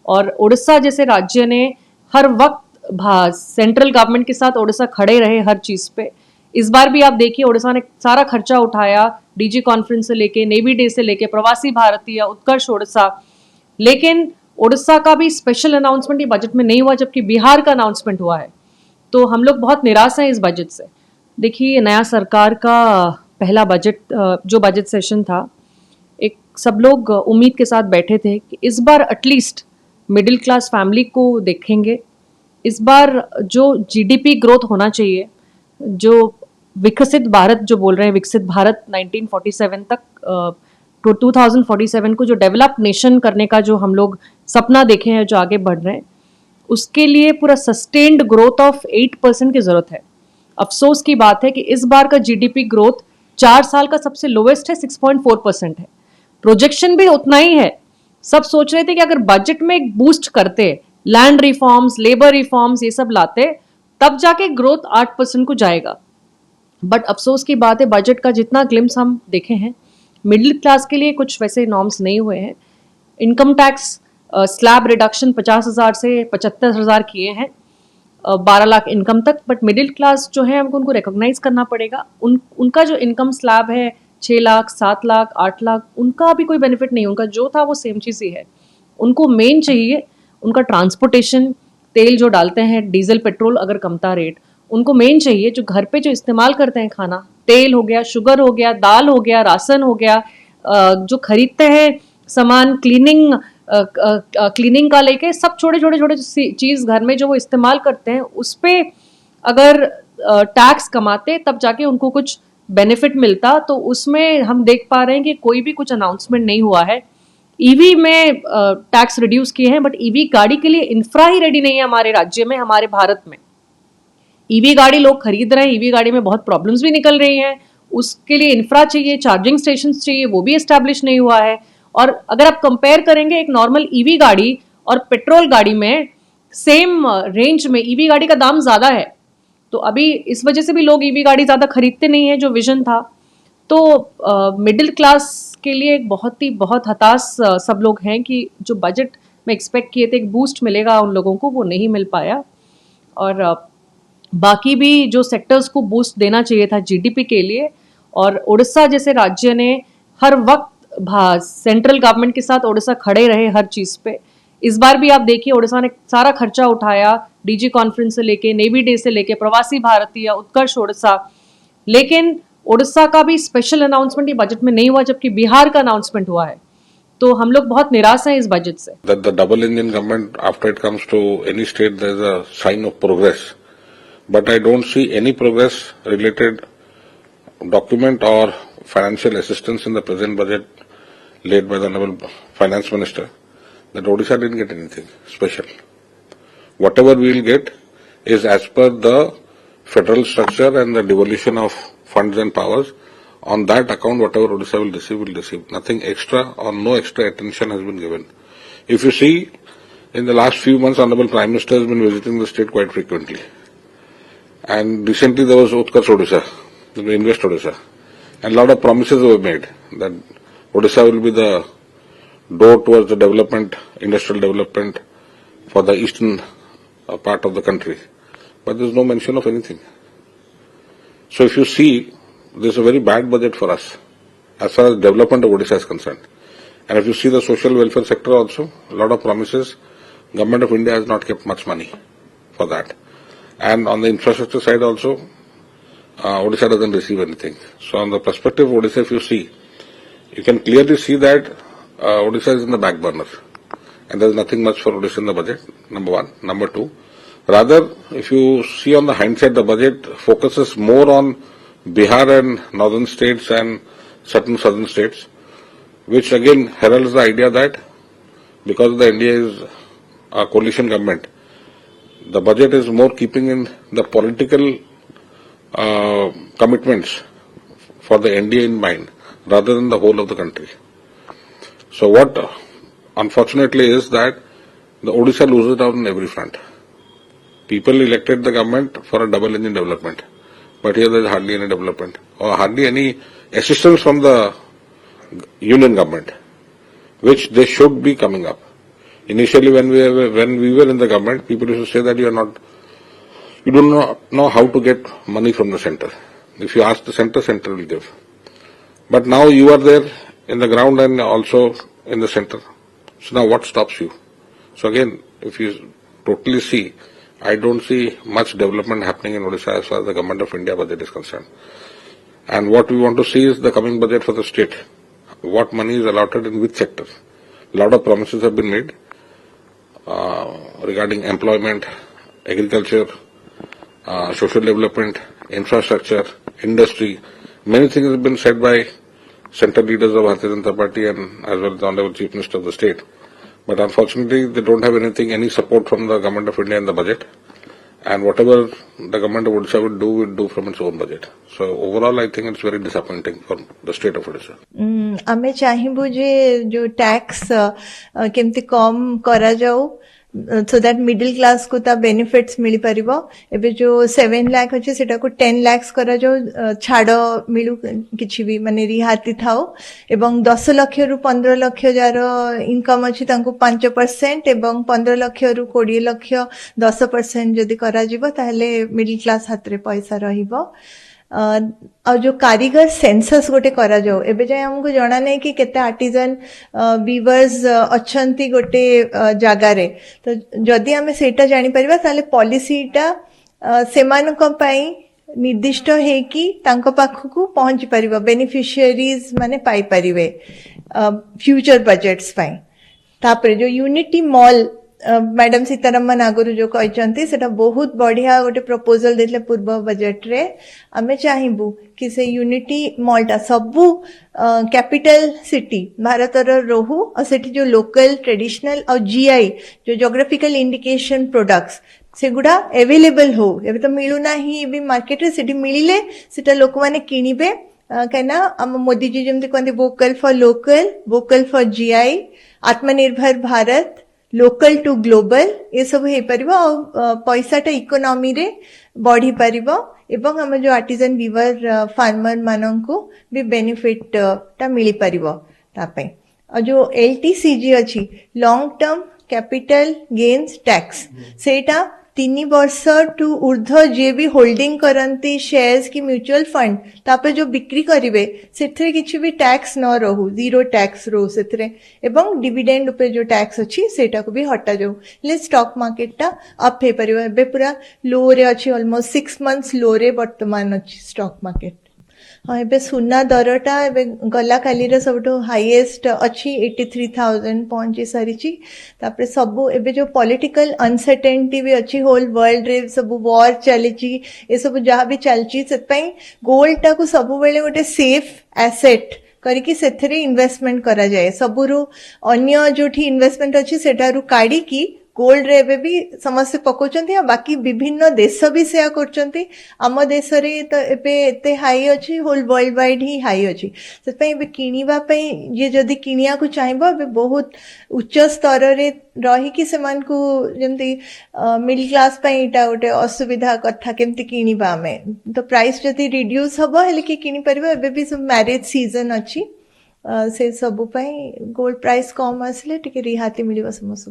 और उड़ीसा जैसे राज्य ने हर वक्त सेंट्रल गवर्नमेंट के साथ उड़ीसा खड़े रहे हर चीज पे। इस बार भी आप देखिए उड़ीसा ने सारा खर्चा उठाया, डीजी कॉन्फ्रेंस से लेके, नेवी डे से लेके, प्रवासी भारतीय, उत्कर्ष उड़ीसा। लेकिन उड़ीसा का भी स्पेशल अनाउंसमेंट ये बजट में नहीं हुआ, जबकि बिहार का अनाउंसमेंट हुआ है। तो हम लोग बहुत निराश हैं इस बजट से। देखिए, नया सरकार का पहला बजट, जो बजट सेशन था, एक सब लोग उम्मीद के साथ बैठे थे कि इस बार एटलीस्ट मिडिल क्लास फैमिली को देखेंगे। इस बार जो जीडीपी ग्रोथ होना चाहिए, जो विकसित भारत जो बोल रहे हैं, विकसित भारत 1947 तक, 2047 को जो डेवलप नेशन करने का जो हम लोग सपना देखे हैं, जो आगे बढ़ रहे हैं, उसके लिए पूरा सस्टेन्ड ग्रोथ ऑफ 8% की जरूरत है। अफसोस की बात है कि इस बार का जीडीपी ग्रोथ 4 साल का सबसे लोवेस्ट है, 6.4% है। प्रोजेक्शन भी उतना ही है। सब सोच रहे थे कि अगर बजट में एक बूस्ट करते, लैंड रिफॉर्म्स, लेबर रिफॉर्म्स, ये सब लाते, तब जाके ग्रोथ 8% को जाएगा। बट अफसोस की बात है, बजट का जितना ग्लिम्स हम देखे हैं, मिडिल क्लास के लिए कुछ वैसे नॉर्म्स नहीं हुए हैं। इनकम टैक्स स्लैब रिडक्शन 50,000 से 75,000 किए हैं, 12 लाख इनकम तक। बट मिडिल क्लास जो है, हमको उनको रिकॉग्नाइज करना पड़ेगा। उनका जो इनकम स्लैब है 6 लाख, 7 लाख, 8 लाख, उनका भी कोई बेनिफिट नहीं। उनका जो था वो सेम चीज़ ही है। उनको मेन चाहिए उनका ट्रांसपोर्टेशन, तेल जो डालते हैं, डीजल पेट्रोल अगर कमता रेट, उनको मेन चाहिए जो घर पे जो इस्तेमाल करते हैं खाना, तेल हो गया, शुगर हो गया, दाल हो गया, राशन हो गया, जो खरीदते हैं सामान, क्लीनिंग का लेके सब छोटे चीज घर में जो वो इस्तेमाल करते हैं, उस पे अगर टैक्स कमाते तब जाके उनको कुछ बेनिफिट मिलता। तो उसमें हम देख पा रहे हैं कि कोई भी कुछ अनाउंसमेंट नहीं हुआ है। ईवी में टैक्स रिड्यूस किए हैं, बट ईवी गाड़ी के लिए इंफ्रा ही रेडी नहीं है हमारे राज्य में, हमारे भारत में। ईवी गाड़ी लोग खरीद रहे हैं, ईवी गाड़ी में बहुत प्रॉब्लम्स भी निकल रही हैं, उसके लिए इंफ्रा चाहिए, चार्जिंग स्टेशन चाहिए, वो भी एस्टैब्लिश नहीं हुआ है। और अगर आप कंपेयर करेंगे एक नॉर्मल ईवी गाड़ी और पेट्रोल गाड़ी में, सेम रेंज में ईवी गाड़ी का दाम ज्यादा है। तो अभी इस वजह से भी लोग ईवी गाड़ी ज्यादा खरीदते नहीं है, जो विजन था। तो मिडिल क्लास के लिए एक बहुत हताश सब लोग हैं कि जो बजट में एक्सपेक्ट किए थे एक बूस्ट मिलेगा उन लोगों को, वो नहीं मिल पाया। और बाकी भी जो सेक्टर्स को बूस्ट देना चाहिए था जीडीपी के लिए, और उड़ीसा जैसे राज्य ने हर वक्त सेंट्रल गवर्नमेंट के साथ उड़ीसा खड़े रहे हर चीज पे। इस बार भी आप देखिए उड़ीसा ने सारा खर्चा उठाया, डीजी कॉन्फ्रेंस से लेके, नेवी डे से लेके, प्रवासी भारतीय, उत्कर्ष उड़ीसा। लेकिन उड़ीसा का भी स्पेशल अनाउंसमेंट ये बजट में नहीं हुआ, जबकि बिहार का अनाउंसमेंट हुआ है। तो हम लोग बहुत निराश हैं इस बजट से। The double engine government, after it comes to any state, there is a sign of progress. But I don't see any progress related document or financial assistance in the present budget laid by the Honorable Finance Minister, that Odisha didn't get anything special. Whatever we will get is as per the federal structure and the devolution of funds and powers. On that account, whatever Odisha will receive. Nothing extra or no extra attention has been given. If you see, in the last few months, Honorable Prime Minister has been visiting the state quite frequently. And recently there was Utkarsh Odisha, Invest Odisha. And a lot of promises were made that Odisha will be the door towards the development, industrial development for the eastern part of the country. But there is no mention of anything. So if you see, this is a very bad budget for us as far as development of Odisha is concerned. And if you see the social welfare sector also, a lot of promises, Government of India has not kept much money for that. And on the infrastructure side also, Odisha doesn't receive anything. So on the perspective of Odisha, if you see, you can clearly see that Odisha is in the back burner. And there is nothing much for Odisha in the budget, number one. Number two, rather, if you see on the hindsight, the budget focuses more on Bihar and northern states and certain southern states, which again heralds the idea that because the India is a coalition government, the budget is more keeping in the political commitments for the NDA in mind rather than the whole of the country. So what unfortunately is that the Odisha loses out on every front. People elected the government for a double engine development, but here there is hardly any development or hardly any assistance from the union government, which they should be coming up. Initially, when we were in the government, people used to say that you do not know how to get money from the center. If you ask the center will give. But now you are there in the ground and also in the center. So now what stops you? So again, if you totally see, I don't see much development happening in Odisha as far as the Government of India budget is concerned. And what we want to see is the coming budget for the state. What money is allotted in which sector? A lot of promises have been made regarding employment, agriculture, social development, infrastructure, industry. Many things have been said by central leaders of Bharatiya Janata Party and as well as the Honorable Chief Minister of the state. But unfortunately, they don't have any support from the Government of India in the budget. And whatever the Government of Odisha will do from its own budget. So overall, I think it's very disappointing for the state of Odisha. आमे चाहिबु जे जो tax केमती कम करा जाऊ so that middle class को ता benefits मिली परिबो एबे जो 7 लाख अछि सेटा को 10 लाख करा जाऊ छाड़ मिलु किछि भी माने रिहाती थाओ एवं 10 लाख रु 15 लाख जार इनकम अछि तांको 5% एवं 15 लाख रु 20 लाख 10% जदी करा जिवो ताहले मिडिल क्लास हाथ रे पैसा रहिबो आ जो कारीगर सेंसस गोटे करा जाओ एबे जाय हमको जाना नहीं कि केते आर्टिजन वीवर्स अछंती गोटे जागा रे तो जदी हमें सेटा जानि परिबा ताले पॉलिसीटा सेमानक पई निर्दिष्ट हे कि तांको पाखकू पहुंच परिबा बेनिफिशियरीज माने पाई परिबे फ्यूचर बजेट्स पई तापरे जो यूनिटी मॉल मैडम सीतारमन आगुरु जो कहचंती सेटा बहुत बढ़िया गोटे प्रपोजल देले पूर्व बजेट रे आमे चाहिबु कि से यूनिटी मॉलटा सबु कैपिटल सिटी भारतर रहू और सेठी जो लोकल ट्रेडिशनल और जीआई जो ज्योग्राफिकल इंडिकेशन प्रोडक्ट्स सेगुडा अवेलेबल हो एबे तो मिलु नाही भी मार्केट रे सेठी मिलिले सेटा लोक माने किनिबे कहना हम मोदी जी जेमते कहते vocal for local vocal for GI आत्मनिर्भर भारत लोकल टू ग्लोबल ये सब हे परिबो पैसाटा इकोनॉमी रे बढ़ी परिबो एवं हम जो आर्टिजन वीवर फार्मर माननको भी बेनिफिट ता मिली परिबो तापे और जो एलटीसीजी अछि long term capital gains tax सेटा 3 वर्ष टू ऊर्ध्व जे भी होल्डिंग करंती शेयर्स की म्यूचुअल फंड तापे जो बिक्री करिवे सेथरे किछि भी टैक्स न रहू जीरो टैक्स रो सेथरे एवं डिविडेंड पे जो टैक्स अछि सेटा को भी हटा जाऊ ले स्टॉक मार्केट टा अप हे परिबो एबे पूरा लो रे अछि ऑलमोस्ट 6 मंथ्स लो रे वर्तमान अछि स्टॉक मार्केट हाँ एबे सुना दरटा एबे गला काली रे सबटो हाईएस्ट अछि 83,000 पहुंची सारिची तापरे सबु एबे जो पॉलिटिकल अनसर्टेनिटी भी अछि होल वर्ल्ड रे सबु वॉर चलीची ए सबु जहा भी चलची सेत पई गोल्ड टा को सबु बेले गोटे सेफ एसेट करिकी सेथरे इन्वेस्टमेंट करा जाए सबुरु अन्य जोठी इन्वेस्टमेंट अछि सेटारु काडी की गोल्ड रे एबे भी समस्या पकोचंती आ बाकी विभिन्न देश भी सेया करचंती आम देश रे तो एबे एते हाई अछि होल वर्ल्ड वाइड ही हाई अछि सेत पई एबे किनिबा पई जे जदी किनिया को चाहिबो एबे बहुत उच्च स्तर रे रही कि समान को जेमती मिडिल क्लास पई इटा गोटे असुविधा कथा केमती किनिबा में तो प्राइस जदी रिड्यूस हबो हेले कि किनि परिबो एबे भी सब मैरिज सीजन अछि से सब पई गोल्ड प्राइस कम आसले टिके रिहाती मिलिबो समस्त